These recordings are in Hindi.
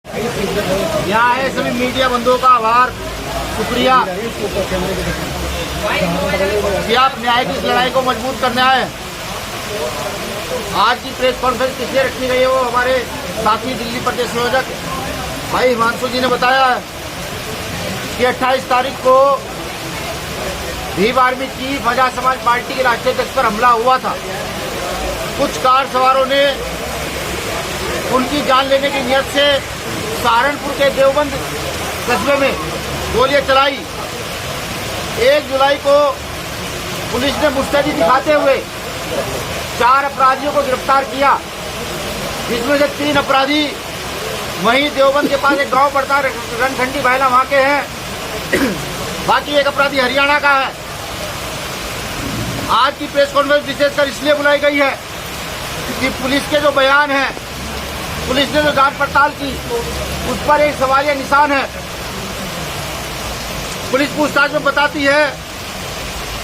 यहाँ आए सभी मीडिया बंधुओं का आभार, शुक्रिया कि आप न्याय की इस लड़ाई को मजबूत करने आए। आज की प्रेस कॉन्फ्रेंस किसलिए रखी गई है, वो हमारे साथी दिल्ली प्रदेश संयोजक भाई हिमांशु जी ने बताया है कि 28 तारीख को Bhim army chief Azad Samaj party के राष्ट्रीय अध्यक्ष पर हमला हुआ था। कुछ कार सवारों ने उनकी जान लेने की नियत से सहारनपुर के देवबंद कस्बे में गोलियां चलाई। 1 जुलाई को पुलिस ने मुस्तैदी दिखाते हुए 4 अपराधियों को गिरफ्तार किया, जिसमें से 3 अपराधी वहीं देवबंद के पास एक गांव पड़ता है रणखंडी भायला, वहां के हैं। बाकी 1 अपराधी हरियाणा का है। आज की प्रेस कॉन्फ्रेंस विशेषकर इसलिए बुलाई गई है कि पुलिस के जो बयान हैं, पुलिस ने जो जांच पड़ताल की, उस पर एक सवालिया निशान है। पुलिस पूछताछ में बताती है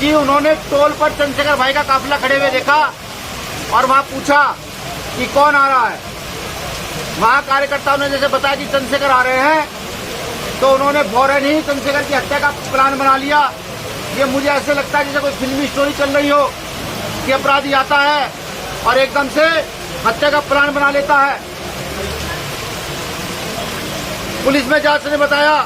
कि उन्होंने टोल पर चंद्रशेखर भाई का काफिला खड़े हुए देखा और वहां पूछा कि कौन आ रहा है। वहां कार्यकर्ताओं ने जैसे बताया कि चंद्रशेखर आ रहे हैं, तो उन्होंने फौरन ही चंद्रशेखर की हत्या का प्लान बना लिया। ये मुझे ऐसे लगता है जैसे कोई फिल्मी स्टोरी चल रही हो कि अपराधी आता है और एकदम से हत्या का प्लान बना लेता है। पुलिस में जांच ने बताया,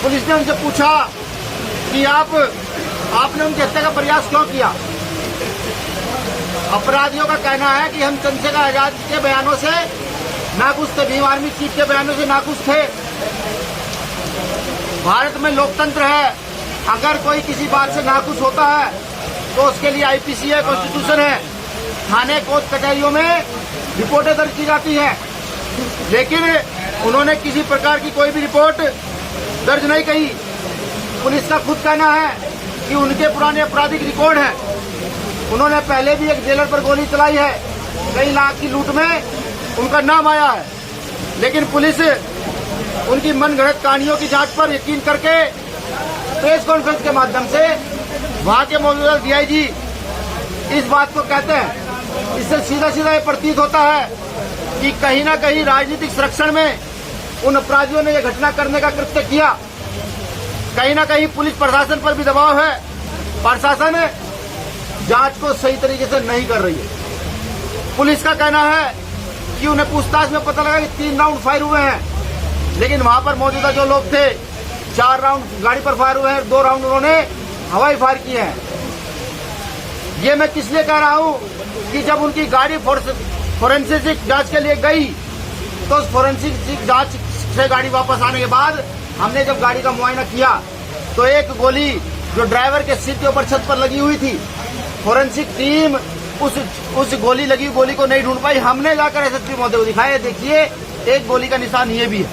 पुलिस ने उनसे पूछा कि आपने उनकी हत्या का प्रयास क्यों किया। अपराधियों का कहना है कि हम चंद्रशेखर आजाद के बयानों से नाखुश थे, भीम आर्मी चीफ के बयानों से नाखुश थे। भारत में लोकतंत्र है, अगर कोई किसी बात से नाखुश होता है तो उसके लिए आईपीसी है, कॉन्स्टिट्यूशन है, थाने कोर्ट कचहरियों में रिपोर्टें दर्ज की जाती हैं। लेकिन उन्होंने किसी प्रकार की कोई भी रिपोर्ट दर्ज नहीं की। पुलिस का खुद कहना है कि उनके पुराने आपराधिक रिकॉर्ड है। उन्होंने पहले भी एक जेलर पर गोली चलाई है, कई लाख की लूट में उनका नाम आया है। लेकिन पुलिस उनकी मनगढ़ंत कहानियों की जांच पर यकीन करके प्रेस कॉन्फ्रेंस के माध्यम से वहां के मौजूदा डीआईजी इस बात को कहते हैं। इससे सीधा सीधा ये प्रतीत होता है कि कहीं न कहीं राजनीतिक संरक्षण में उन अपराधियों ने यह घटना करने का कृत्य किया। कहीं न कहीं पुलिस प्रशासन पर भी दबाव है, प्रशासन जांच को सही तरीके से नहीं कर रही है। पुलिस का कहना है कि उन्हें पूछताछ में पता लगा कि 3 राउंड फायर हुए हैं, लेकिन वहां पर मौजूदा जो लोग थे 4 राउंड गाड़ी पर फायर हुए हैं, 2 राउंड उन्होंने हवाई फायर किए हैं। ये मैं किस लिए कह रहा हूं कि जब उनकी गाड़ी फोरेंसिक जांच के लिए गई, तो उस फोरेंसिक जांच से गाड़ी वापस आने के बाद हमने जब गाड़ी का मुआयना किया तो एक गोली जो ड्राइवर के सीट के ऊपर छत पर लगी हुई थी, फोरेंसिक टीम उस गोली लगी गोली को नहीं ढूंढ पाई। हमने जाकर एसएसपी महोदय को दिखाया, देखिए एक गोली का निशान ये भी है।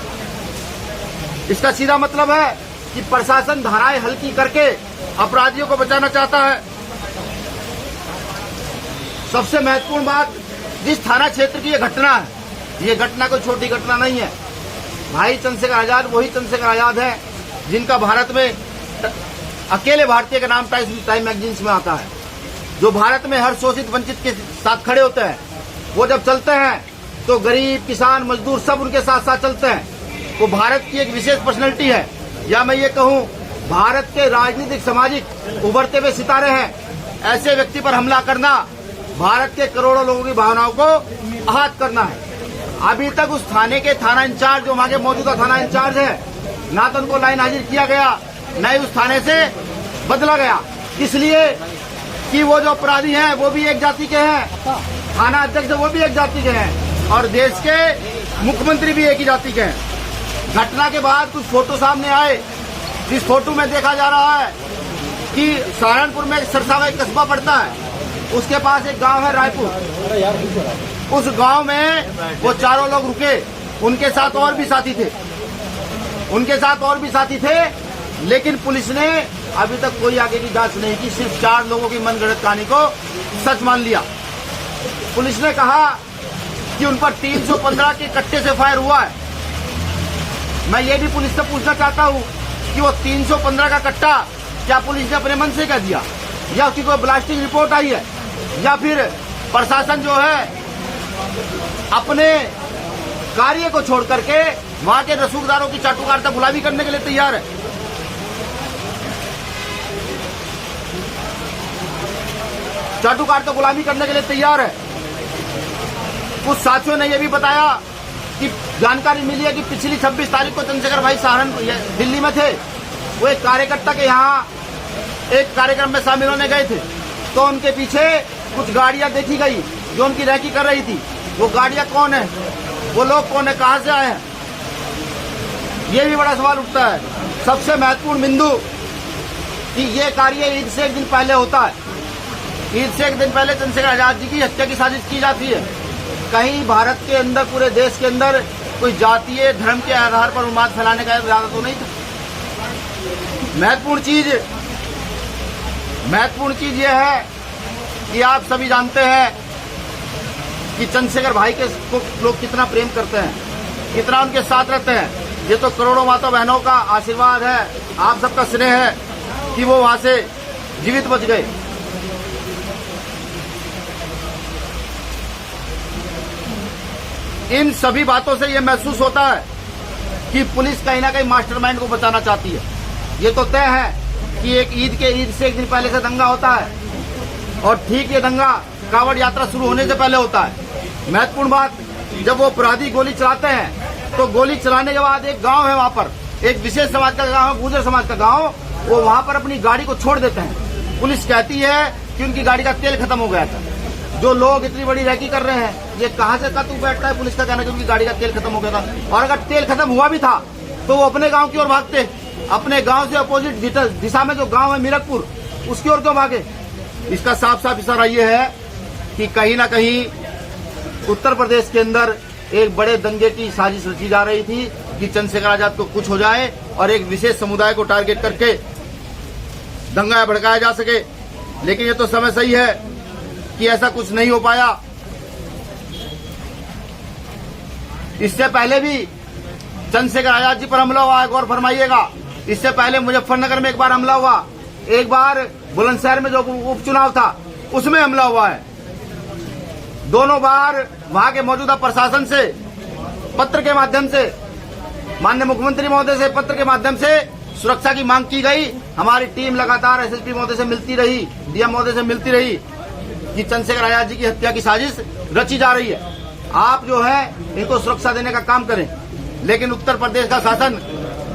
इसका सीधा मतलब है कि प्रशासन धाराएं हल्की करके अपराधियों को बचाना चाहता है। सबसे महत्वपूर्ण बात, जिस थाना क्षेत्र की ये घटना है, ये घटना कोई छोटी घटना नहीं है। भाई चंद्रशेखर आजाद वही चंद्रशेखर आजाद है जिनका भारत में अकेले भारतीय का नाम टाइम मैगजीन्स में आता है, जो भारत में हर शोषित वंचित के साथ खड़े होते हैं। वो जब चलते हैं तो गरीब, किसान, मजदूर सब उनके साथ साथ चलते हैं। वो भारत की एक विशेष पर्सनैलिटी है, या मैं ये कहूँ भारत के राजनीतिक सामाजिक उभरते हुए सितारे हैं। ऐसे व्यक्ति पर हमला करना भारत के करोड़ों लोगों की भावनाओं को आहत करना है। अभी तक उस थाने के थाना इंचार्ज, जो वहां के मौजूदा थाना इंचार्ज है, ना तो उनको लाइन हाजिर किया गया, न ही उस थाने से बदला गया। इसलिए कि वो जो अपराधी हैं वो भी एक जाति के हैं, थाना अध्यक्ष वो भी एक जाति के हैं, और देश के मुख्यमंत्री भी एक ही जाति के हैं। घटना के बाद कुछ फोटो सामने आए, जिस फोटो में देखा जा रहा है कि सहारनपुर में सरसावा एक कस्बा पड़ता है, उसके पास एक गांव है रायपुर। उस गांव में वो चारों लोग रुके, उनके साथ और भी साथी थे, लेकिन पुलिस ने अभी तक कोई आगे की जांच नहीं की, सिर्फ 4 लोगों की मनगढ़ंत कहानी को सच मान लिया। पुलिस ने कहा कि उन पर 315 के कट्टे से फायर हुआ है। मैं ये भी पुलिस से पूछना चाहता हूँ कि वो 315 का कट्टा क्या पुलिस ने अपने मन से कह दिया, या उसकी कोई ब्लास्टिंग रिपोर्ट आई है, या फिर प्रशासन जो है अपने कार्य को छोड़ करके वहां के रसूखदारों की चाटुकारिता गुलामी करने के लिए तैयार है। चाटुकारिता गुलामी करने के लिए तैयार है। कुछ साथियों ने यह भी बताया कि जानकारी मिली है कि पिछली 26 तारीख को चंद्रशेखर भाई सहारनपुर दिल्ली में थे। वो एक कार्यकर्ता के यहाँ एक कार्यक्रम में शामिल होने गए थे, तो उनके पीछे कुछ गाड़ियां देखी गई जो उनकी रैकी कर रही थी। वो गाड़ियां कौन है, वो लोग कौन है, कहां से आए हैं, ये भी बड़ा सवाल उठता है। सबसे महत्वपूर्ण बिंदु कि ये कार्य ईद से एक दिन पहले होता है। ईद से एक दिन पहले चंद्रशेखर आजाद जी की हत्या की साजिश की जाती है। कहीं भारत के अंदर, पूरे देश के अंदर कोई जातीय धर्म के आधार पर उन्माद फैलाने का इरादा तो नहीं था। महत्वपूर्ण चीज यह है कि आप सभी जानते हैं कि चंद्रशेखर भाई के लोग कितना प्रेम करते हैं, कितना उनके साथ रहते हैं। ये तो करोड़ों माता बहनों का आशीर्वाद है, आप सबका स्नेह है कि वो वहां से जीवित बच गए। इन सभी बातों से यह महसूस होता है कि पुलिस कहीं ना कहीं मास्टरमाइंड को बचाना चाहती है। ये तो तय है कि ईद से एक दिन पहले से दंगा होता है, और ठीक ये दंगा कांवड़ यात्रा शुरू होने से पहले होता है। महत्वपूर्ण बात, जब वो अपराधी गोली चलाते हैं तो गोली चलाने के बाद एक गांव है, वहां पर एक विशेष समाज का गांव है, गुर्जर समाज का गांव, वो वहां पर अपनी गाड़ी को छोड़ देते हैं। पुलिस कहती है कि उनकी गाड़ी का तेल खत्म हो गया था। जो लोग इतनी बड़ी रैकी कर रहे हैं, ये कहां से कतू बैठता है पुलिस का कहना कि उनकी गाड़ी का तेल खत्म हो गया था। और अगर तेल खत्म हुआ भी था तो वो अपने गांव की ओर भागते, अपने गांव से अपोजिट दिशा में जो गांव है मीरकपुर, उसकी ओर क्यों भागे। इसका साफ साफ इशारा ये है कि कहीं ना कहीं उत्तर प्रदेश के अंदर एक बड़े दंगे की साजिश रची जा रही थी कि चंद्रशेखर आजाद को कुछ हो जाए और एक विशेष समुदाय को टारगेट करके दंगा भड़काया जा सके। लेकिन ये तो समय सही है कि ऐसा कुछ नहीं हो पाया। इससे पहले भी चंद्रशेखर आजाद जी पर हमला हुआ है, गौर फरमाइएगा। इससे पहले मुजफ्फरनगर में एक बार हमला हुआ, एक बार बुलंदशहर में जो उपचुनाव था उसमें हमला हुआ है। दोनों बार वहां के मौजूदा प्रशासन से पत्र के माध्यम से, माननीय मुख्यमंत्री महोदय से पत्र के माध्यम से सुरक्षा की मांग की गई। हमारी टीम लगातार एसएसपी महोदय से मिलती रही, डीएम महोदय से मिलती रही कि चंद्रशेखर आजाद जी की हत्या की साजिश रची जा रही है, आप जो है इनको सुरक्षा देने का काम करें। लेकिन उत्तर प्रदेश का शासन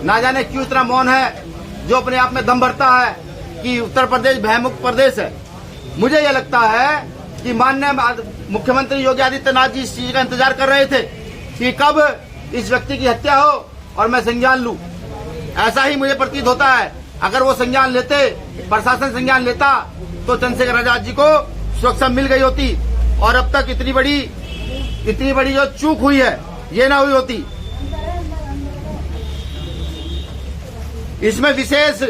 ना जाने क्यों इतना मौन है, जो अपने आप में दम भरता है कि उत्तर प्रदेश भयमुक्त प्रदेश है। मुझे यह लगता है कि माननीय मुख्यमंत्री योगी आदित्यनाथ जी इस चीज का इंतजार कर रहे थे कि कब इस व्यक्ति की हत्या हो और मैं संज्ञान लूं। ऐसा ही मुझे प्रतीत होता है। अगर वो संज्ञान लेते, प्रशासन संज्ञान लेता, तो चंद्रशेखर आजाद जी को सुरक्षा मिल गई होती और अब तक इतनी बड़ी जो चूक हुई है ये ना हुई होती। इसमें विशेष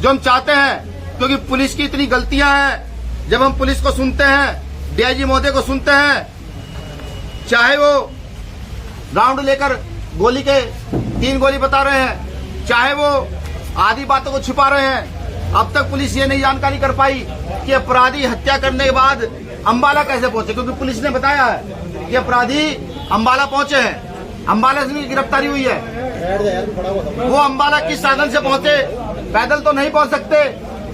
जो हम चाहते हैं, क्योंकि पुलिस की इतनी गलतियां हैं, जब हम पुलिस को सुनते हैं, डीआईजी महोदय को सुनते हैं, चाहे वो राउंड लेकर गोली के 3 गोली बता रहे हैं, चाहे वो आधी बातों को छिपा रहे हैं, अब तक पुलिस ये नहीं जानकारी कर पाई कि अपराधी हत्या करने के बाद अंबाला कैसे पहुंचे। क्योंकि पुलिस ने बताया है कि अपराधी अंबाला पहुंचे हैं, अंबाला से उनकी गिरफ्तारी हुई है। वो अंबाला किस साधन से पहुंचे, पैदल तो नहीं पहुंच सकते।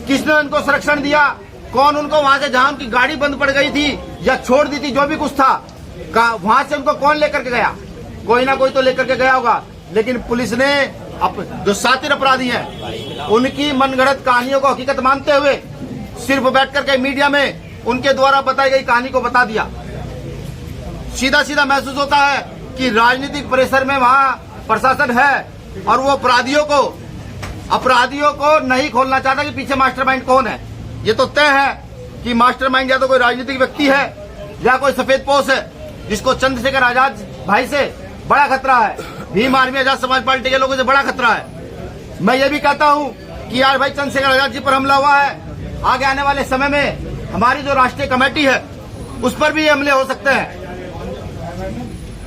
किसने उनको संरक्षण दिया, कौन उनको वहां से, जहां उनकी गाड़ी बंद पड़ गई थी या छोड़ दी थी, जो भी कुछ था, वहां से उनको कौन लेकर के गया, कोई ना कोई तो लेकर के गया होगा। लेकिन पुलिस ने जो शातिर अपराधी हैं उनकी मनगढ़ंत कहानियों को हकीकत मानते हुए सिर्फ बैठ करके मीडिया में उनके द्वारा बताई गई कहानी को बता दिया। सीधा सीधा महसूस होता है कि राजनीतिक प्रेशर में वहां प्रशासन है और वो अपराधियों को नहीं खोलना चाहता कि पीछे मास्टरमाइंड कौन है। ये तो तय है कि मास्टरमाइंड या तो कोई राजनीतिक व्यक्ति है या कोई सफेद पोश है, जिसको चंद्रशेखर आजाद भाई से बड़ा खतरा है, भीम आर्मी आजाद समाज पार्टी के लोगों से बड़ा खतरा है। मैं ये भी कहता हूं कि यार भाई चंद्रशेखर आजाद जी पर हमला हुआ है, आगे आने वाले समय में हमारी जो राष्ट्रीय कमेटी है उस पर भी हमले हो सकते हैं।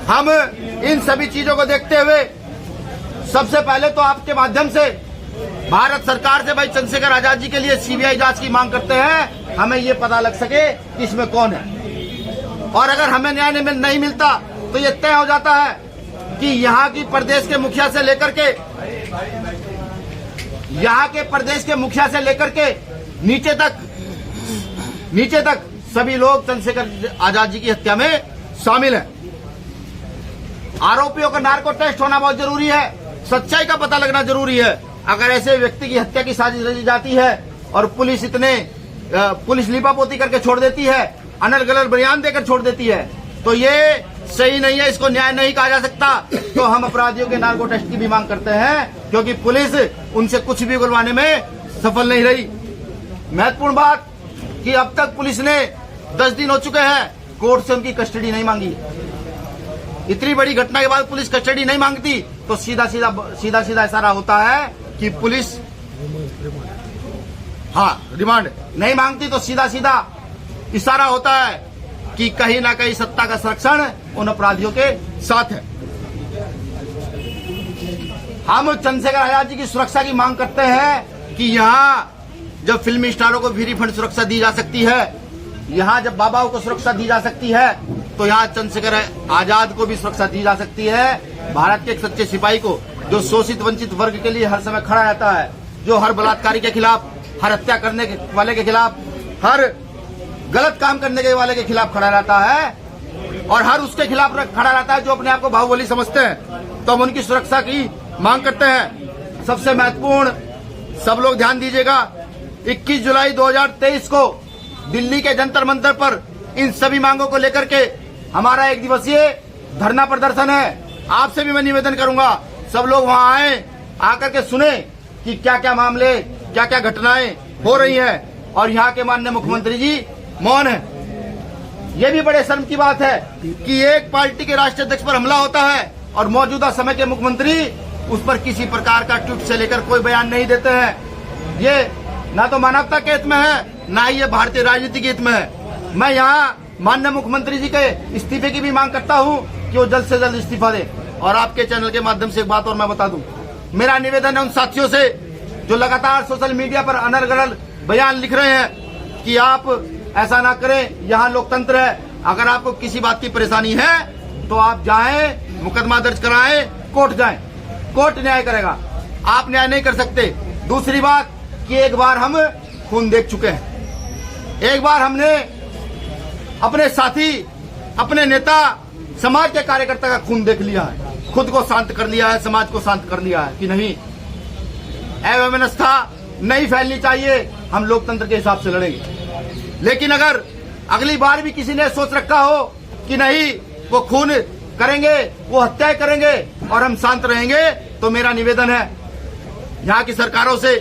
हम इन सभी चीजों को देखते हुए सबसे पहले तो आपके माध्यम से भारत सरकार से भाई चंद्रशेखर आजाद जी के लिए सीबीआई जांच की मांग करते हैं, हमें ये पता लग सके कि इसमें कौन है। और अगर हमें न्याय नहीं मिलता तो ये तय हो जाता है कि यहाँ की प्रदेश के मुखिया से लेकर के नीचे तक सभी लोग चंद्रशेखर आजाद जी की हत्या में शामिल हैं। आरोपियों का नार्को टेस्ट होना बहुत जरूरी है, सच्चाई का पता लगना जरूरी है। अगर ऐसे व्यक्ति की हत्या की साजिश रची जाती है और पुलिस लिपापोती करके छोड़ देती है, अनल गलत बयान देकर छोड़ देती है, तो ये सही नहीं है, इसको न्याय नहीं कहा जा सकता। तो हम अपराधियों के नार्को टेस्ट की भी मांग करते हैं, क्योंकि पुलिस उनसे कुछ भी उगलवाने में सफल नहीं रही। महत्वपूर्ण बात कि अब तक पुलिस ने 10 दिन हो चुके हैं, कोर्ट से उनकी कस्टडी नहीं मांगी। इतनी बड़ी घटना के बाद पुलिस कस्टडी नहीं मांगती तो सीधा सीधा इशारा होता है कि पुलिस रिमांड नहीं मांगती, तो सीधा इशारा होता है कि कहीं ना कहीं सत्ता का संरक्षण उन अपराधियों के साथ है। हम चंद्रशेखर आजाद जी की सुरक्षा की मांग करते हैं कि यहाँ जब फिल्मी स्टारों को फ्री फंड सुरक्षा दी जा सकती है, यहाँ जब बाबाओं को सुरक्षा दी जा सकती है, तो यहाँ चंद्रशेखर आजाद को भी सुरक्षा दी जा सकती है। भारत के एक सच्चे सिपाही को, जो शोषित वंचित वर्ग के लिए हर समय खड़ा रहता है, जो हर बलात्कारी के खिलाफ, हर हत्या करने वाले के खिलाफ, हर गलत काम करने वाले के खिलाफ खड़ा रहता है और हर उसके खिलाफ खड़ा रहता है जो अपने आप को बाहुबली समझते हैं। तो हम उनकी सुरक्षा की मांग करते हैं। सबसे महत्वपूर्ण, सब लोग ध्यान दीजिएगा, 21 जुलाई 2023 को दिल्ली के जंतर मंतर पर इन सभी मांगों को लेकर के हमारा 1 दिवसीय धरना प्रदर्शन है। आपसे भी मैं निवेदन करूंगा, सब लोग वहां आए, आकर के सुने कि क्या क्या मामले, क्या क्या घटनाएं हो रही हैं। और यहाँ के माननीय मुख्यमंत्री जी मौन है। ये भी बड़े शर्म की बात है कि एक पार्टी के राष्ट्रीय अध्यक्ष पर हमला होता है और मौजूदा समय के मुख्यमंत्री उस पर किसी प्रकार का ट्वीट से लेकर कोई बयान नहीं देते हैं। ये ना तो मानवता के हित में है, ना ही ये भारतीय राजनीति के हित में है। मैं यहाँ माननीय मुख्यमंत्री जी के इस्तीफे की भी मांग करता हूँ कि वो जल्द से जल्द इस्तीफा दे। और आपके चैनल के माध्यम से एक बात और मैं बता दूं, मेरा निवेदन है उन साथियों से जो लगातार सोशल मीडिया पर अनर्गल गलत बयान लिख रहे हैं कि आप ऐसा ना करें, यहाँ लोकतंत्र है। अगर आपको किसी बात की परेशानी है तो आप जाएं, मुकदमा दर्ज कराएं, कोर्ट जाएं, कोर्ट न्याय करेगा, आप न्याय नहीं कर सकते। दूसरी बात कि एक बार हम खून देख चुके हैं, एक बार हमने अपने साथी, अपने नेता, समाज के कार्यकर्ता का खून देख लिया है, खुद को शांत कर लिया है, समाज को शांत कर लिया है कि नहीं, अव्यवस्था नहीं फैलनी चाहिए, हम लोकतंत्र के हिसाब से लड़ेंगे। लेकिन अगर अगली बार भी किसी ने सोच रखा हो कि नहीं वो खून करेंगे, वो हत्याएं करेंगे और हम शांत रहेंगे, तो मेरा निवेदन है यहाँ की सरकारों से,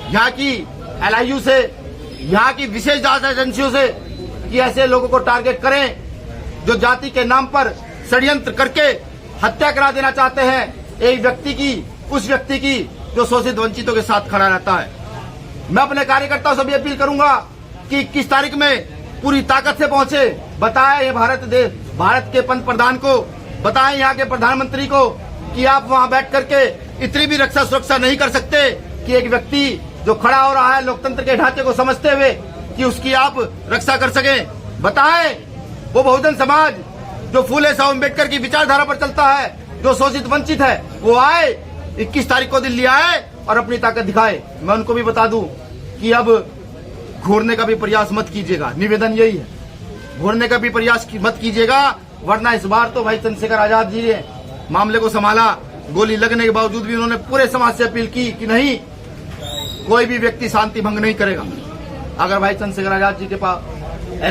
यहाँ की LIU से, यहाँ की विशेष जांच एजेंसियों से कि ऐसे लोगों को टारगेट करें जो जाति के नाम पर षड्यंत्र करके हत्या करा देना चाहते हैं एक व्यक्ति की, उस व्यक्ति की जो शोषित वंचितों के साथ खड़ा रहता है। मैं अपने कार्यकर्ताओं से भी अपील करूंगा कि 21 तारीख में पूरी ताकत से पहुंचे, बताएं ये भारत के पंत प्रधान को, बताएं यहाँ के प्रधानमंत्री को कि आप वहां बैठ करके इतनी भी रक्षा सुरक्षा नहीं कर सकते कि एक व्यक्ति जो खड़ा हो रहा है लोकतंत्र के ढांचे को समझते हुए कि उसकी आप रक्षा कर सकें। बताएं वो बहुजन समाज जो फूले साहब अम्बेडकर की विचारधारा पर चलता है, जो शोषित वंचित है, वो आए 21 तारीख को दिल्ली आए और अपनी ताकत दिखाए। मैं उनको भी बता दूं कि अब घूरने का भी प्रयास मत कीजिएगा, निवेदन यही है, घूरने का भी प्रयास मत कीजिएगा, वरना इस बार तो भाई चंद्रशेखर आजाद जी ने मामले को संभाला। गोली लगने के बावजूद भी उन्होंने पूरे समाज से अपील की कि नहीं, कोई भी व्यक्ति शांति भंग नहीं करेगा। अगर भाई चंद्रशेखर आजाद जी के पास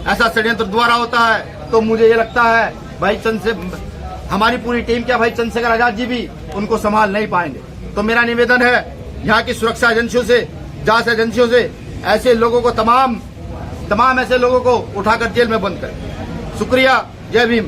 ऐसा षड्यंत्र दोबारा होता है तो मुझे ये लगता है भाई हमारी पूरी टीम क्या, भाई चंद्रशेखर आजाद जी भी उनको संभाल नहीं पाएंगे। तो मेरा निवेदन है यहाँ की सुरक्षा एजेंसियों से, जांच एजेंसियों से ऐसे लोगों को तमाम ऐसे लोगों को उठाकर जेल में बंद करें। शुक्रिया, जय भीम।